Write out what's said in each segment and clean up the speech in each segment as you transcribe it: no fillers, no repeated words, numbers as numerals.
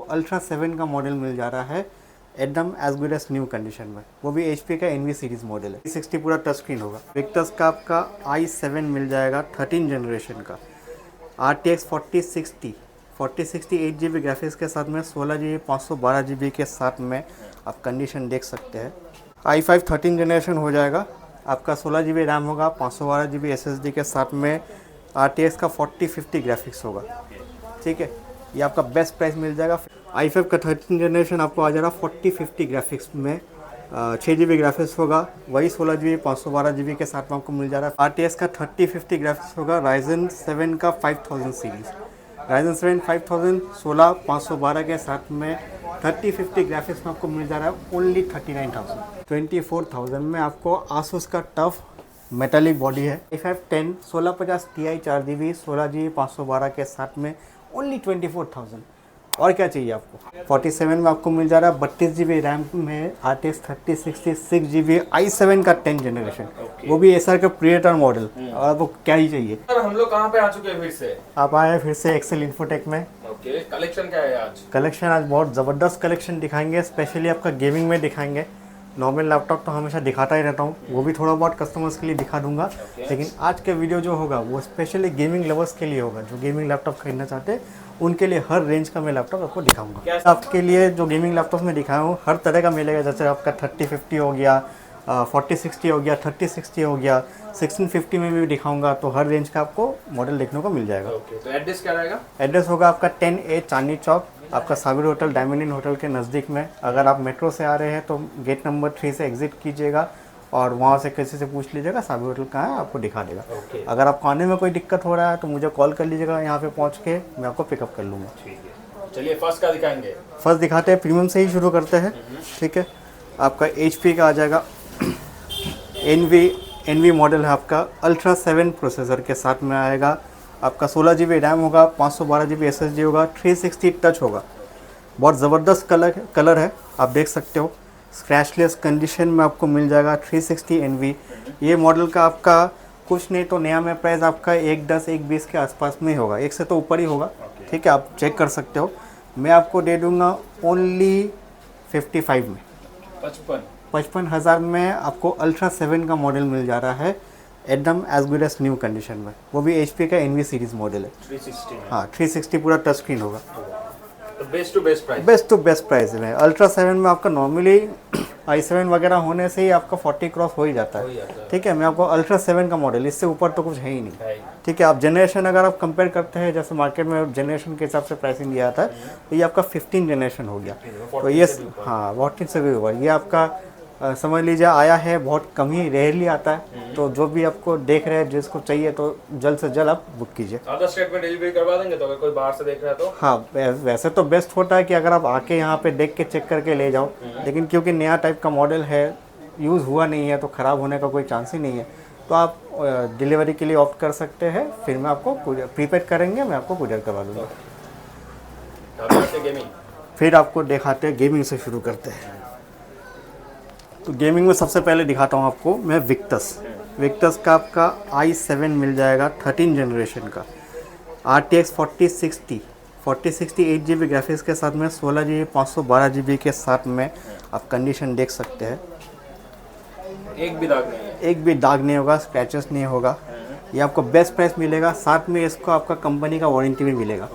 Ultra 7 का model मिल जा रहा है एकदम as good as new condition में, वो भी HP का NV सीरीज़ मॉडल है। 360 पूरा टच स्क्रीन होगा। विक्टस का आपका i7 मिल जाएगा 13 जनरेशन का, RTX 4060 8GB ग्राफिक्स के साथ में 16GB 512GB के साथ में आप कंडीशन देख सकते हैं। i5 13 जनरेशन हो जाएगा, आपका 16GB रैम होगा, 512GB SSD के साथ में RTX का 4050 ग्राफिक्स होगा। ठीक है, ये आपका बेस्ट प्राइस मिल जाएगा। i5 का 13 जनरेशन आपको आ जाएगा 4050 ग्राफिक्स में, 6GB ग्राफिक्स होगा, वही 16GB 512GB के साथ में आपको मिल जा रहा है। RTX का 3050 ग्राफिक्स होगा, Ryzen 7 का 5000 सीरीज़, Ryzen 7 5000 16 512 के साथ में 3050 ग्राफिक्स में आपको मिल जा रहा है ओनली 24,000 में। आपको Asus का टफ मेटालिक बॉडी है। i5 10 1650 Ti 4GB 16GB 512 के साथ में ओनली 24,000। और क्या चाहिए आपको। 47 में आपको मिल जा रहा है 32GB रैम में, RTX 3060 6GB i7 का 10 जनरेशन, वो भी एसआर का प्रीडेटर मॉडल। और आपको क्या ही चाहिए। सर हम लोग कहाँ पे आ चुके हैं फिर से? आप आए हैं फिर से एक्सेल इन्फोटेक में। ओके, कलेक्शन क्या है आज? कलेक्शन आज बहुत ज़बरदस्त कलेक्शन दिखाएंगे, स्पेशली आपका गेमिंग में दिखाएंगे। नॉर्मल लैपटॉप तो हमेशा दिखाता ही रहता हूँ, वो भी थोड़ा बहुत कस्टमर्स के लिए दिखा दूंगा। लेकिन आज के वीडियो जो होगा वो स्पेशली गेमिंग लवर्स के लिए होगा, जो गेमिंग लैपटॉप खरीदना चाहते हैं उनके लिए हर रेंज का मैं लैपटॉप आपको दिखाऊंगा। आपके लिए जो गेमिंग लैपटॉप में दिखाया हूँ हर तरह का मिलेगा, जैसे आपका 3050 हो गया, 4060 हो गया, 3060 हो गया, 1650 में भी दिखाऊंगा, तो हर रेंज का आपको मॉडल देखने को मिल जाएगा। तो एड्रेस क्या रहेगा? एड्रेस होगा आपका 10A चांदनी चौक, आपका साबिर होटल डायमंड इन होटल के नज़दीक में। अगर आप मेट्रो से आ रहे हैं तो गेट नंबर 3 से एग्जिट कीजिएगा और वहाँ से किसी से पूछ लीजिएगा साबिर होटल कहाँ है, आपको दिखा देगा। अगर आपको आने में कोई दिक्कत हो रहा है तो मुझे कॉल कर लीजिएगा, यहाँ पे पहुँच के मैं आपको पिकअप कर लूँगा। ठीक है, चलिए फर्स्ट का दिखाएंगे। फर्स्ट दिखाते हैं, प्रीमियम से ही शुरू करते हैं। ठीक है, आपका HP का आ जाएगा, NV मॉडल है आपका, अल्ट्रा 7 प्रोसेसर के साथ में आएगा। आपका 16GB रैम होगा, 512GB SSD होगा, 360 टच होगा। बहुत ज़बरदस्त कलर है, आप देख सकते हो। स्क्रैचलेस कंडीशन में आपको मिल जाएगा 360 NV। ये मॉडल का आपका कुछ नहीं तो नया में प्राइस आपका 110 120 के आसपास में ही होगा, एक से तो ऊपर ही होगा। ठीक है, आप चेक कर सकते हो। मैं आपको दे दूँगा ओनली 55 में, 55,000 में आपको अल्ट्रा 7 का मॉडल मिल जा रहा है एकदम as good as new condition में, वो भी HP का NV सीरीज़ मॉडल है। 360 में। हाँ, 360 पूरा टच स्क्रीन होगा। तो best to best price, best to best price में अल्ट्रा 7 में आपका नॉर्मली i7 वगैरह होने से ही आपका 40 क्रॉस हो ही जाता है। ठीक है, मैं आपको अल्ट्रा 7 का मॉडल, इससे ऊपर तो कुछ है ही नहीं। ठीक है, आप जनरेशन अगर आप कंपेयर करते हैं, जैसे मार्केट में जनरेशन के हिसाब से प्राइसिंग दिया जाता है, तो ये आपका 15 जनरेशन हो गया। तो ये हाँ 14 से भी ऊपर, ये आपका समझ लीजिए आया है, बहुत कम ही रेयरली आता है। तो जो भी आपको देख रहे हैं, जिसको चाहिए तो जल्द से जल्द आप बुक कीजिए। अदर स्टेट में डिलीवरी करवा देंगे तो अगर कोई बाहर से देख रहा है तो? हाँ, वैसे तो बेस्ट होता है कि अगर आप आके यहाँ पे देख के चेक करके ले जाओ, लेकिन क्योंकि नया टाइप का मॉडल है, यूज़ हुआ नहीं है, तो ख़राब होने का कोई चांस ही नहीं है, तो आप डिलीवरी के लिए ऑप्ट कर सकते हैं। फिर मैं आपको प्रीपेड करेंगे, मैं आपको कुरियर करवा दूँगा। फिर आपको दिखाते हैं, गेमिंग से शुरू करते हैं। तो गेमिंग में सबसे पहले दिखाता हूँ आपको मैं विक्टस का आपका i7 मिल जाएगा 13 जनरेशन का, RTX 4060 8GB ग्राफिक्स के साथ में 16GB 512GB के साथ में आप कंडीशन देख सकते हैं। एक भी दाग नहीं है, एक भी दाग नहीं होगा, स्क्रैचेस नहीं होगा। ये आपको बेस्ट प्राइस मिलेगा, साथ में इसको आपका कंपनी का वारंटी भी मिलेगा।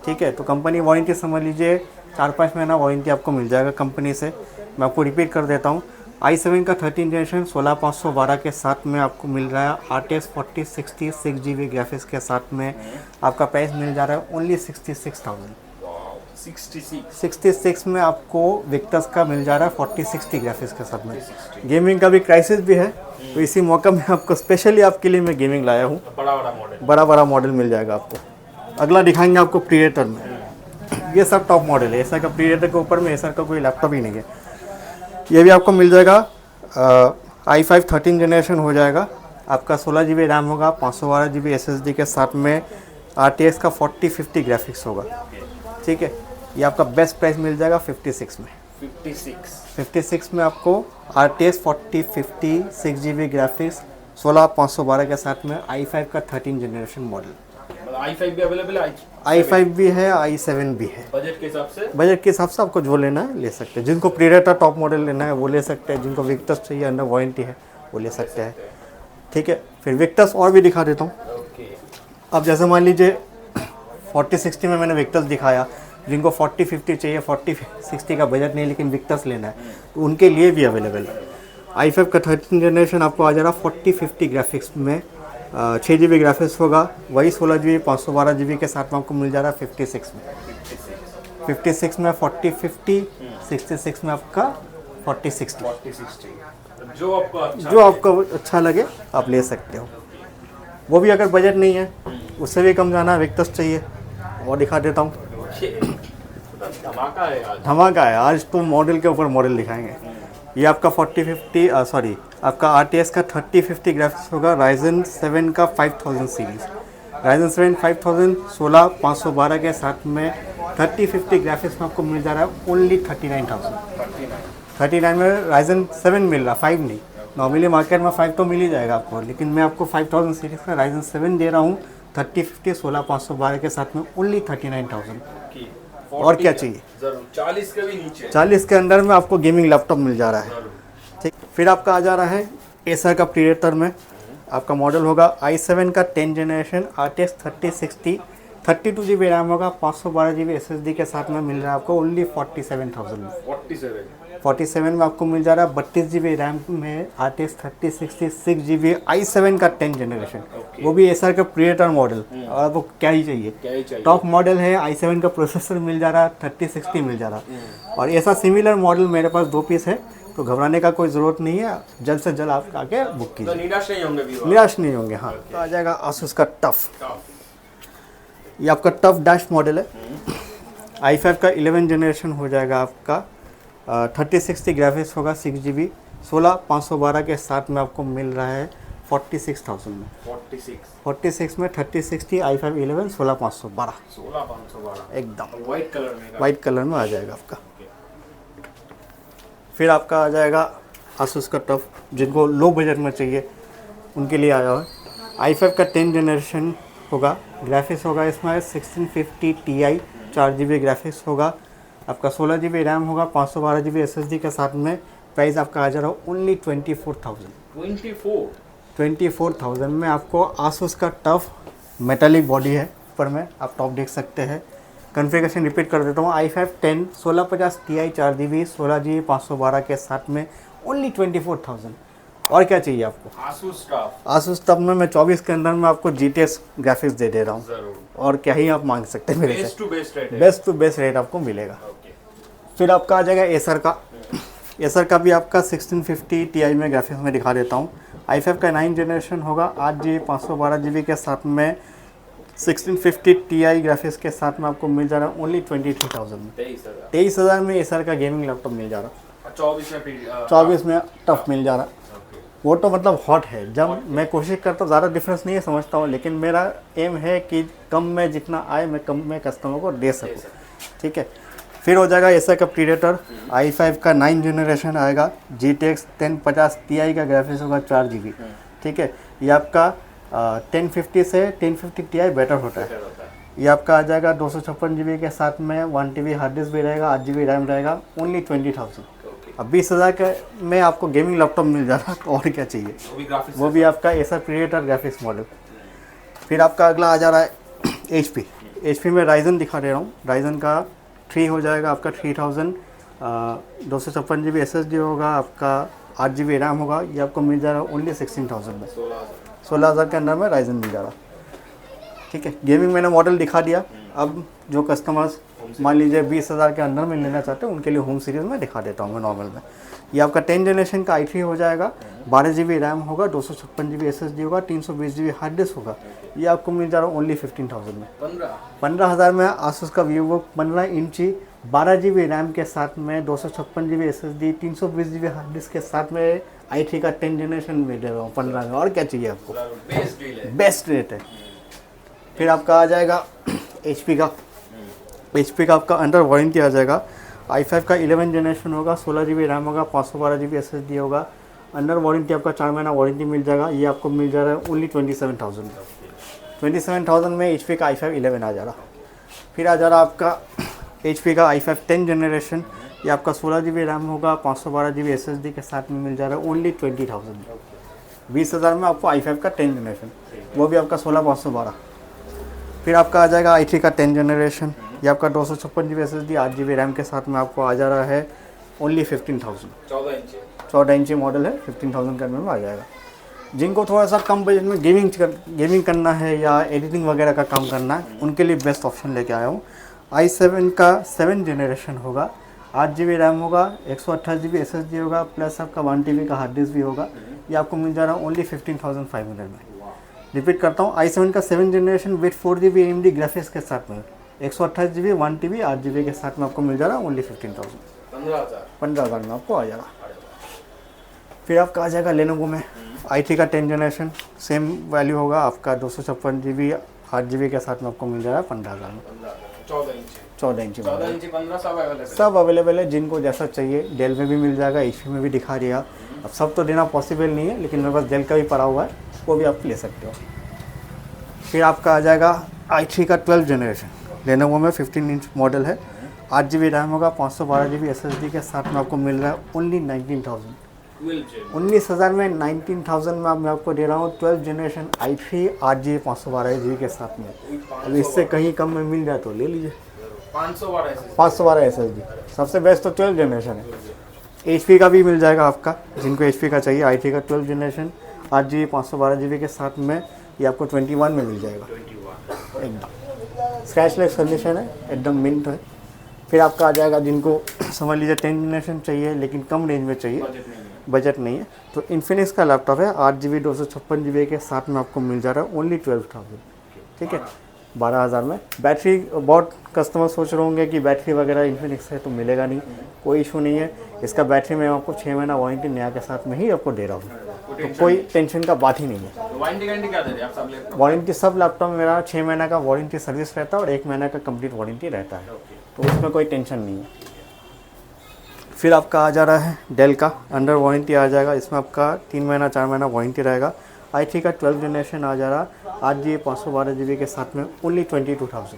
ठीक है, तो कंपनी वारंटी समझ लीजिए 4-5 महीना वारंटी आपको मिल जाएगा कंपनी से। मैं आपको रिपीट कर देता हूँ, i7 का 13 जनरेशन 16/512 के साथ में आपको मिल रहा है, RTX 4060 6GB ग्राफिक्स के साथ में आपका प्राइस मिल जा रहा है ओनली 66,000। 66 में आपको विक्टस का मिल जा रहा है 4060 ग्राफिक्स के साथ में। गेमिंग का भी क्राइसिस भी है, तो इसी मौका में आपको स्पेशली आपके लिए मैं गेमिंग लाया हूँ। बड़ा मॉडल मिल जाएगा आपको। अगला दिखाएंगे आपको प्रीडेटर में। ये सब टॉप मॉडल है, एसआर का प्रीडेटर के ऊपर में एसआर का कोई लैपटॉप ही नहीं है। ये भी आपको मिल जाएगा, i5 13 जनरेशन हो जाएगा। आपका 16GB रैम होगा, 512GB SSD के साथ में RTX का 4050 ग्राफिक्स होगा। ठीक है, ये आपका बेस्ट प्राइस मिल जाएगा 56 में। 56 में आपको RTX 4050 6GB ग्राफिक्स 16/512 के साथ में i5 का 13 जनरेशन मॉडल। i5 भी अवेलेबल है? i5 भी है, i7 भी है। बजट के हिसाब से बजट के हिसाब से आपको जो लेना है ले सकते हैं। जिनको प्रीडेटर टॉप मॉडल लेना है वो ले सकते हैं, जिनको विक्टस चाहिए अंडर वारंटी है वो ले सकते हैं। ठीक है, फिर विक्टस और भी दिखा देता हूँ। ओके। अब जैसे मान लीजिए 4060 में मैंने विक्टस दिखाया, जिनको 4050 चाहिए, 4060 का बजट नहीं लेकिन विक्टस लेना है तो उनके लिए भी अवेलेबल है। i5 का 13 जनरेशन आपको आ जा रहा 4050 ग्राफिक्स में, 6 GB ग्राफिक्स होगा, वही 16 GB 512 GB के साथ में आपको मिल जा रहा है 56 में। 56 में 4050, 66 में आपका 4060। 4060 जो आपको अच्छा लगे आप ले सकते हो। वो भी अगर बजट नहीं है उससे भी कम जाना है, विक्टस चाहिए और दिखा देता हूँ। धमाका है आज। धमाका है आज तो, मॉडल के ऊपर मॉडल दिखाएंगे। ये आपका 4050 सॉरी आपका RTX का 3050 ग्राफिक्स होगा, Ryzen 7 का 5000 सीरीज, Ryzen 7 5000 16 512 के साथ में 3050 ग्राफिक्स में आपको मिल जा रहा है ओनली 39 में Ryzen 7 मिल रहा, 5 नहीं। नॉर्मली मार्केट में 5 तो मिल ही जाएगा आपको, लेकिन मैं आपको 5000 सीरीज का Ryzen 7 दे रहा हूँ 3050 16 512 के साथ में ओनली 39,000। और क्या चाहिए, जरूर 40 के भी नीचे, 40 के अंदर में आपको गेमिंग लैपटॉप मिल जा रहा है। ठीक, फिर आपका आ जा रहा है एसर का प्रीडेटर में, आपका मॉडल होगा i7 का 10 जनरेशन RTX 3060, 32 GB रैम होगा, 512 GB SSD के साथ में मिल रहा है आपको ओनली 47,000 में। 47 में आपको मिल जा रहा है 32 GB रैम में RTX 3060 6 GB i7 का 10 जनरेशन, वो भी एसर का प्रीडेटर मॉडल। और आपको क्या ही चाहिए, टॉप मॉडल है, i7 का प्रोसेसर मिल जा रहा है, 3060 मिल जा रहा है। और ऐसा सिमिलर मॉडल मेरे पास 2 पीस है, तो घबराने का कोई ज़रूरत नहीं है, जल्द से जल्द आप आके बुक कीजिए। तो निराश नहीं होंगे हाँ। तो आ जाएगा आसूस का टफ, ये आपका टफ डैश मॉडल है, i5 का 11 जनरेशन हो जाएगा आपका, 3060 ग्राफिक्स होगा, 6 GB 16 512 के साथ में आपको मिल रहा है 46,000 में। 46 में 3060 i5 11 16 512 एकदम वाइट कलर में आ जाएगा आपका। फिर आपका आ जाएगा आसूस का टफ, जिनको लो बजट में चाहिए उनके लिए आया है। i5 का 10 जनरेशन होगा, ग्राफिक्स होगा इसमें 1650 Ti, 4 GB ग्राफिक्स होगा, आपका 16 GB रैम होगा, 512 GB SSD के साथ में। प्राइस आपका आ जा रहा है ओनली 24,000 में। आपको आसूस का टफ मेटालिक बॉडी है, ऊपर में आप टॉप देख सकते हैं। कॉन्फ़िगरेशन रिपीट कर देता हूँ, i5 10 1650 Ti 4 GB 16 GB 512 के साथ में ओनली 24,000। और क्या चाहिए आपको, आसूस टफ में मैं 24 के अंदर में आपको GTX ग्राफिक्स दे रहा हूँ, और क्या ही आप मांग सकते हैं मेरे से। बेस्ट टू बेस्ट रेट आपको मिलेगा। फिर आपका आ जाएगा एसर का भी आपका 1650 Ti में ग्राफिक्स में दिखा देता हूँ। i5 का 9 जनरेशन होगा, 8 GB 512 GB के साथ में 1650 Ti ग्राफिक्स के साथ में आपको मिल जा रहा है ओनली 23,000 में। 23,000 में एसर का गेमिंग लैपटॉप मिल जा रहा है। 24 में टफ मिल जा रहा है। वो तो मतलब हॉट है। जब मैं कोशिश करता हूँ, ज़्यादा डिफरेंस नहीं है समझता हूँ, लेकिन मेरा एम है कि कम में जितना आए मैं कम में कस्टमर को दे सकूँ। ठीक है, फिर हो जाएगा एसर का प्रीडेटर, i5 का 9 जनरेशन आएगा, GTX 1050 Ti का ग्राफिक्स होगा 4 GB। ठीक है, ये आपका 1050 से 1050 Ti बेटर होता है। ये आपका आ जाएगा 256 GB के साथ में, 1 TB हार्ड डिस्क भी रहेगा, 8 GB रैम रहेगा, ओनली 20,000। अब 20,000 का में आपको गेमिंग लैपटॉप मिल जा रहा है, तो और क्या चाहिए। वो भी आपका एसर प्रीडेटर ग्राफिक्स मॉडल। फिर आपका अगला आ जा रहा है HP में राइजन दिखा दे रहा हूँ। राइजन का 3 हो जाएगा आपका 3000, 256 GB SSD होगा, आपका 8 GB रैम होगा। ये आपको मिल जा रहा है ओनली 16,000 में। 16,000 के अंदर में राइजन मिल जा रहा। ठीक है, गेमिंग मैंने मॉडल दिखा दिया। अब जो कस्टमर्स मान लीजिए 20,000 के अंदर में लेना चाहते हैं, उनके लिए होम सीरीज़ में दिखा देता हूँ मैं नॉर्मल में। ये आपका 10 जनरेशन का i3 हो जाएगा, 12 GB रैम होगा, 256 GB SSD होगा, 320 GB हार्ड डिस्क होगा। ये आपको मिल जा रहा है ओनली 15,000 में। 15,000 में आसूस का वीवो 15 इंची 12 GB रैम के साथ में, 256 GB SSD, 320 GB hard disk के साथ में i3 का 10 जनरेशन में दे रहा हूँ 15 में। और क्या चाहिए आपको, बेस्ट रेट है। फिर आपका आ जाएगा HP का आपका अंडर वारंटी आ जाएगा। i5 का 11 जनरेशन होगा, 16 GB रैम होगा, 512 GB SSD होगा। अंडर वारंटी आपका 4 महीना वारंटी मिल जाएगा। ये आपको मिल जा रहा है ओनली 27,000 में। 27,000 में HP का i5 11 आ जा रहा। फिर आ जा रहा आपका HP का i5 10 जनरेशन। ये आपका 16 GB रैम होगा, 512 GB SSD के साथ में मिल जा रहा है ओनली 20,000 में। 20,000 में आपको i5 का 10 जनरेशन, वो भी आपका 16/512। फिर आपका आ जाएगा i3 का 10 जनरेशन। ये आपका 256 GB SSD 8 GB रैम के साथ में आपको आ जा रहा है ओनली 15,000। 14 इंची मॉडल है, 15,000 का में आ जाएगा। जिनको थोड़ा सा कम बजट में गेमिंग करना है या एडिटिंग वगैरह का काम करना है, उनके लिए बेस्ट ऑप्शन लेके आया हूँ। i7 का 7 जनरेशन होगा, 8 GB रैम होगा, 128 GB SSD होगा, प्लस आपका 1 TB का हार्ड डिस्क भी होगा। ये आपको मिल जा रहा है ओनली 15,500 में। रिपीट करता हूँ, i7 का 7 generation with 4 GB AMD graphics के साथ में, 128 GB 1 TB 8 GB के साथ में आपको मिल जा रहा है ओनली 15,000। 15,000 में आपको आ जाएगा। फिर आपका आ जाएगा लेनोवो में i3 का 10 जनरेशन, सेम वैल्यू होगा आपका 256 GB 8 GB के साथ में आपको मिल जाएगा 15,000 में। 14 इंची सब अवेलेबल है, जिनको जैसा चाहिए। डेल में भी मिल जाएगा, HP में भी दिखा दिया। अब सब तो देना पॉसिबल नहीं है, लेकिन मेरे पास डेल का भी पड़ा हुआ है, वो भी आप ले सकते हो। फिर आपका आ जाएगा i3 का 12 जनरेशन, लेनोवो में 15 इंच मॉडल है, 8 GB रैम होगा, 512 GB SSD के साथ में आपको मिल रहा है ओनली 19,000। 19,000 में 19,000 में मैं आपको दे रहा हूँ 12 जनरेशन i3 8 GB 512 GB के साथ में। अब इससे कहीं कम में मिल जाए तो ले लीजिए। 512 SSD सबसे बेस्ट तो 12 जनरेशन है। HP का भी मिल जाएगा आपका, जिनको HP का चाहिए। i3 का 12 जनरेशन 8 GB 512 GB के साथ में ये आपको 21 में मिल जाएगा। एकदम स्क्रैचलेस कंडीशन है, एकदम मिंट है। फिर आपका आ जाएगा, जिनको समझ लीजिए 10 जनरेशन चाहिए लेकिन कम रेंज में चाहिए, बजट नहीं है, तो इन्फिनिक्स का लैपटॉप है, 8 GB 256 GB के साथ में आपको मिल जा रहा है ओनली 12,000। ठीक है, 12,000 में। बैटरी, बहुत कस्टमर सोच रहे होंगे कि बैटरी वगैरह इन्फिनिक्स है तो मिलेगा नहीं, कोई इशू नहीं है। इसका बैटरी मैं आपको 6 महीना वारंटी नया के साथ में ही आपको दे रहा हूँ, तो कोई टेंशन का बात ही नहीं है। वारंटी गारंटी क्या दे रहे हैं आप सब लैपटॉप? वारंटी सब लैपटॉप में मेरा 6 महीना का वारंटी सर्विस रहता है और 1 महीना का कंप्लीट वारंटी रहता है, तो उसमें कोई टेंशन नहीं है। फिर आपका आ जा रहा है डेल का, अंडर वारंटी आ जाएगा, इसमें आपका 3 महीना 4 महीना वारंटी रहेगा। i3 का 12 जनरेशन आ जा रहा, 8 GB 512 GB के साथ में ओनली 22,000।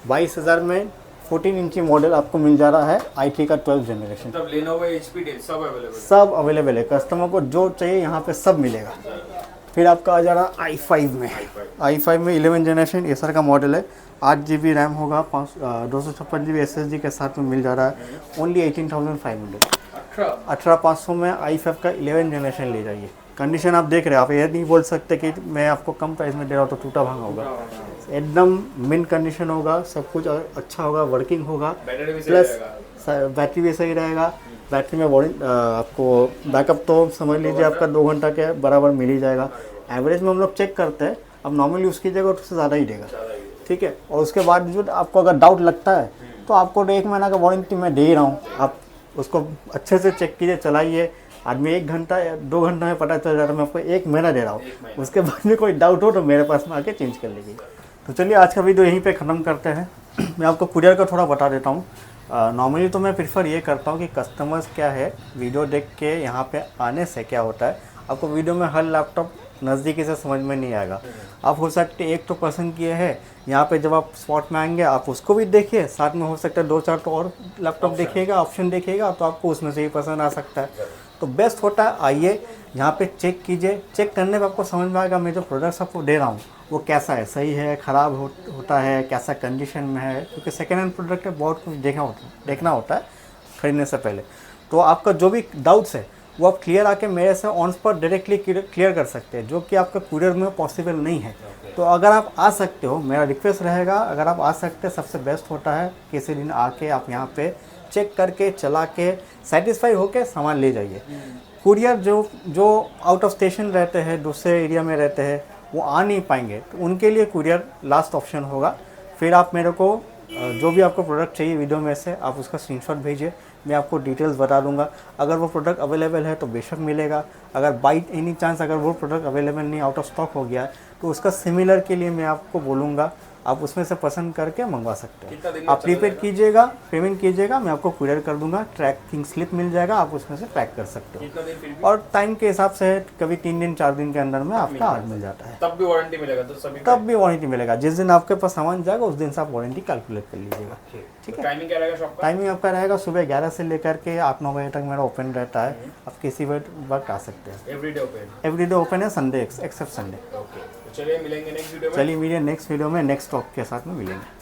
22,000 में 14 इंची मॉडल आपको मिल जा रहा है i3 का 12 जनरेशन। मतलब लेनोवो, HP, डेल सब अवेलेबल है, कस्टमर को जो चाहिए यहाँ पे सब मिलेगा। फिर आपका आ जा रहा i5 में, i5 में 11 जनरेशन एसर का मॉडल है, 8 GB रैम होगा, 256 GB SSD के साथ में मिल जा रहा है ओनली 18,500। 18,500 में i5 का 11 जनरेशन ले जाइए। कंडीशन आप देख रहे हैं, आप ये नहीं बोल सकते कि मैं आपको कम प्राइस में दे रहा हूँ तो टूटा भांगा होगा। एकदम मिन कंडीशन होगा, सब कुछ अच्छा होगा, वर्किंग होगा, प्लस बैटरी भी सही रहेगा। बैटरी में आपको बैकअप तो समझ लीजिए आपका 2 घंटा के बराबर मिल ही जाएगा। एवरेज में हम लोग चेक करते हैं, अब नॉर्मल यूज़ कीजिएगा उससे ज़्यादा ही देगा। ठीक है, और उसके बाद जो आपको अगर डाउट लगता है तो आपको 1 महीना का वारंटी मैं दे ही रहा हूँ, आप उसको अच्छे से चेक कीजिए, चलाइए। आदमी 1 घंटा या 2 घंटा में पता चल जाता है, मैं आपको 1 महीना दे रहा हूँ, उसके बाद में कोई डाउट हो तो मेरे पास में आके चेंज कर लीजिए। तो चलिए आज का वीडियो यहीं पे ख़त्म करते हैं। मैं आपको कुरियर का थोड़ा बता देता हूँ। नॉर्मली तो मैं प्रीफर ये करता हूँ कि कस्टमर्स क्या है, वीडियो देख के यहाँ पे आने से क्या होता है, आपको वीडियो में हर लैपटॉप नज़दीकी से समझ में नहीं आएगा। आप हो सकते एक तो पसंद किए हैं, यहाँ पे जब आप स्पॉट में आएंगे आप उसको भी देखिए, साथ में हो सकता है 2-4 तो और लैपटॉप देखिएगा, ऑप्शन देखिएगा, तो आपको उसमें से ही पसंद आ सकता है। तो बेस्ट होता है आइए यहाँ पे चेक कीजिए, चेक करने पर आपको समझ में आएगा मैं जो प्रोडक्ट्स आपको दे रहा हूँ वो कैसा है, सही है, ख़राब होता है, कैसा कंडीशन में है, क्योंकि सेकेंड हैंड प्रोडक्ट है, बहुत कुछ देखना होता है ख़रीदने से पहले। तो आपका जो भी डाउट्स है वो आप क्लियर आके मेरे से ऑन स्पॉट डायरेक्टली क्लियर कर सकते हैं, जो कि आपका कुरियर में पॉसिबल नहीं है। तो अगर आप आ सकते हो, मेरा रिक्वेस्ट रहेगा, अगर आप आ सकते हैं सबसे बेस्ट होता है किसी दिन आके आप यहाँ पे चेक करके चला के सेटिस्फाई होके सामान ले जाइए। कुरियर जो आउट ऑफ स्टेशन रहते हैं, दूसरे एरिया में रहते हैं, वो आ नहीं पाएंगे, तो उनके लिए कुरियर लास्ट ऑप्शन होगा। फिर आप मेरे को जो भी आपको प्रोडक्ट चाहिए वीडियो में से आप उसका स्क्रीनशॉट भेजिए, मैं आपको डिटेल्स बता दूंगा। अगर वो प्रोडक्ट अवेलेबल है तो बेशक मिलेगा, अगर बाई एनी चांस अगर वो प्रोडक्ट अवेलेबल नहीं, आउट ऑफ स्टॉक हो गया, तो उसका सिमिलर के लिए मैं आपको बोलूँगा आप उसमें से पसंद करके मंगवा सकते कितना दिन हैं। में आप चला प्रीपेड कीजिएगा, पेमेंट कीजिएगा, मैं आपको कुरियर कर दूंगा, ट्रैकिंग स्लिप मिल जाएगा, आप उसमें से ट्रैक कर सकते हो। कितना दिन फिर भी और टाइम के हिसाब से कभी 3 दिन 4 दिन के अंदर में आपका आज मिल जाता है। तब भी वारंटी मिलेगा तो सभी तब भी वारंटी मिलेगा, जिस दिन आपके पास सामान जाएगा उस दिन से आप वारंटी कैलकुलेट कर लीजिएगा। ठीक है। टाइमिंग क्या रहेगा शॉप का? टाइमिंग आपका रहेगा सुबह 11 से लेकर के 8-9 बजे तक मेरा ओपन रहता है। आप किसी वक्त आ सकते हैं। Everyday open. एवरीडे ओपन है, संडे एक्सेप्ट संडे। ओके, तो चलिए मिलेंगे नेक्स्ट वीडियो में। चलिए मिलिए नेक्स्ट वीडियो में, नेक्स्ट स्टॉक के साथ में मिलेंगे।